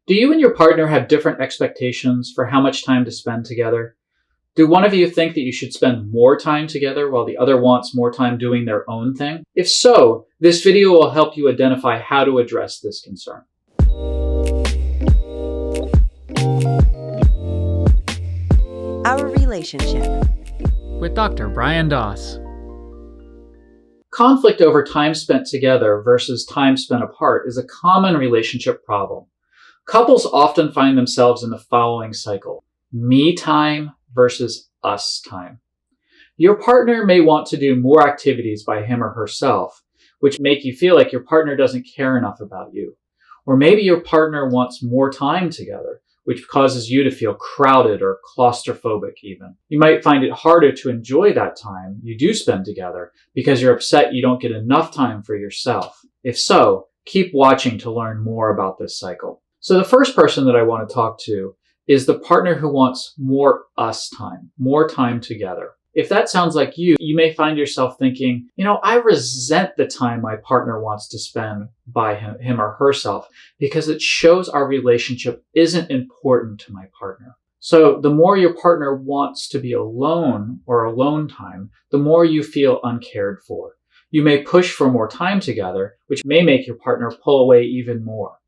Do you and your partner have different expectations for how much time to spend together? Do one of you think that you should spend more time together while the other wants more time doing their own thing? If so, this video will help you identify how to address this concern. Our Relationship with Dr. Brian Doss. Conflict over time spent together versus time spent apart is a common relationship problem. Couples often find themselves in the following cycle: me time versus us time. Your partner may want to do more activities by him or herself, which make you feel like your partner doesn't care enough about you. Or maybe your partner wants more time together, which causes you to feel crowded or claustrophobic even. You might find it harder to enjoy that time you do spend together because you're upset you don't get enough time for yourself. If so, keep watching to learn more about this cycle. So the first person that I want to talk to is the partner who wants more us time, more time together. If that sounds like you, you may find yourself thinking, I resent the time my partner wants to spend by him or herself because it shows our relationship isn't important to my partner. So the more your partner wants to be alone or alone time, the more you feel uncared for. You may push for more time together, which may make your partner pull away even more.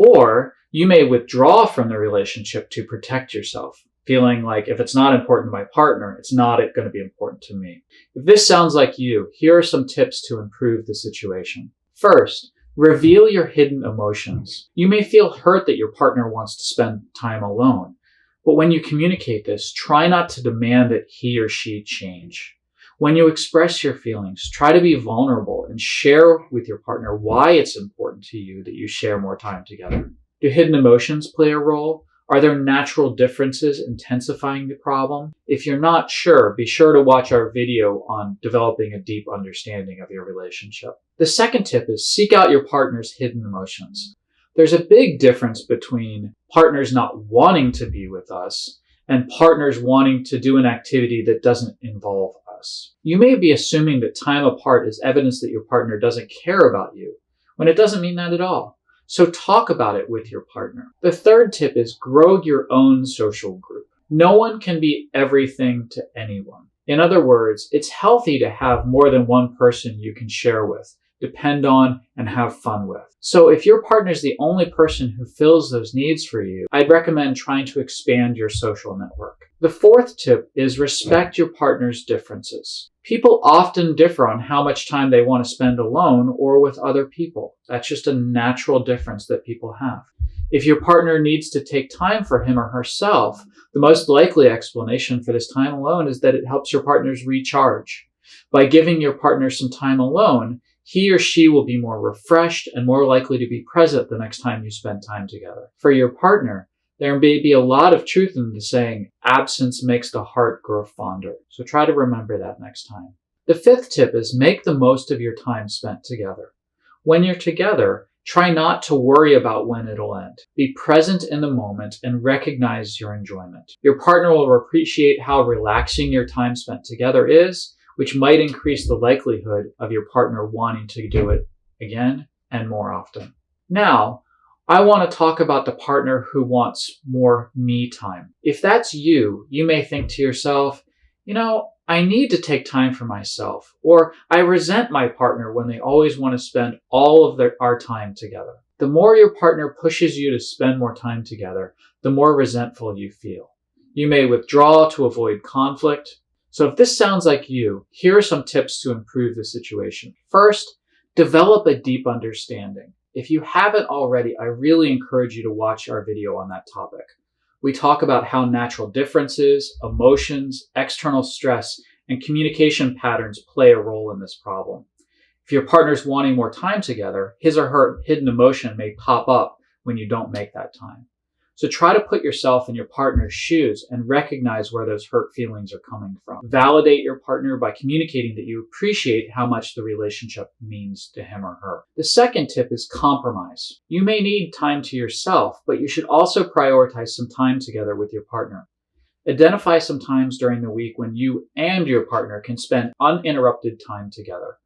Or you may withdraw from the relationship to protect yourself, feeling like if it's not important to my partner, it's not going to be important to me. If this sounds like you, here are some tips to improve the situation. First, reveal your hidden emotions. You may feel hurt that your partner wants to spend time alone, but when you communicate this, try not to demand that he or she change. When you express your feelings, try to be vulnerable and share with your partner why it's important to you that you share more time together. Do hidden emotions play a role? Are there natural differences intensifying the problem? If you're not sure, be sure to watch our video on developing a deep understanding of your relationship. The second tip is seek out your partner's hidden emotions. There's a big difference between partners not wanting to be with us and partners wanting to do an activity that doesn't involve us. You may be assuming that time apart is evidence that your partner doesn't care about you, when it doesn't mean that at all. So talk about it with your partner. The third tip is grow your own social group. No one can be everything to anyone. In other words, it's healthy to have more than one person you can share with, depend on, and have fun with. So if your partner is the only person who fills those needs for you, I'd recommend trying to expand your social network. The fourth tip is respect your partner's differences. People often differ on how much time they want to spend alone or with other people. That's just a natural difference that people have. If your partner needs to take time for him or herself, the most likely explanation for this time alone is that it helps your partners recharge. By giving your partner some time alone, he or she will be more refreshed and more likely to be present the next time you spend time together. For your partner, there may be a lot of truth in the saying, absence makes the heart grow fonder. So try to remember that next time. The fifth tip is make the most of your time spent together. When you're together, try not to worry about when it'll end. Be present in the moment and recognize your enjoyment. Your partner will appreciate how relaxing your time spent together is, which might increase the likelihood of your partner wanting to do it again and more often. Now, I want to talk about the partner who wants more me time. If that's you, you may think to yourself, I need to take time for myself, or I resent my partner when they always want to spend all of our time together. The more your partner pushes you to spend more time together, the more resentful you feel. You may withdraw to avoid conflict. So if this sounds like you, here are some tips to improve the situation. First, develop a deep understanding. If you haven't already, I really encourage you to watch our video on that topic. We talk about how natural differences, emotions, external stress, and communication patterns play a role in this problem. If your partner's wanting more time together, his or her hidden emotion may pop up when you don't make that time. So try to put yourself in your partner's shoes and recognize where those hurt feelings are coming from. Validate your partner by communicating that you appreciate how much the relationship means to him or her. The second tip is compromise. You may need time to yourself, but you should also prioritize some time together with your partner. Identify some times during the week when you and your partner can spend uninterrupted time together.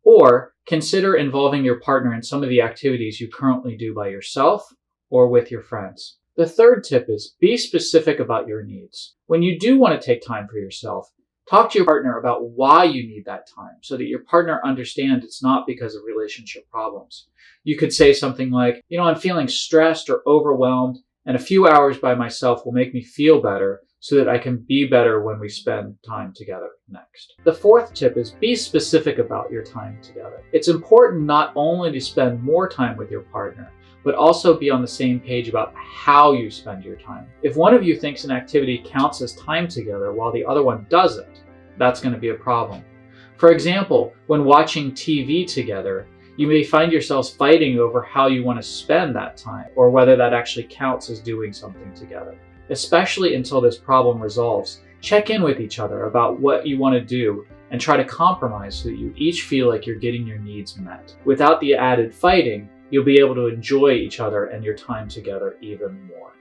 Or consider involving your partner in some of the activities you currently do by yourself or with your friends. The third tip is be specific about your needs. When you do want to take time for yourself, talk to your partner about why you need that time so that your partner understands it's not because of relationship problems. You could say something like, I'm feeling stressed or overwhelmed, and a few hours by myself will make me feel better so that I can be better when we spend time together next. The fourth tip is be specific about your time together. It's important not only to spend more time with your partner, but also be on the same page about how you spend your time. If one of you thinks an activity counts as time together while the other one doesn't, that's going to be a problem. For example, when watching TV together, you may find yourselves fighting over how you want to spend that time or whether that actually counts as doing something together. Especially until this problem resolves, check in with each other about what you want to do and try to compromise so that you each feel like you're getting your needs met. Without the added fighting, you'll be able to enjoy each other and your time together even more.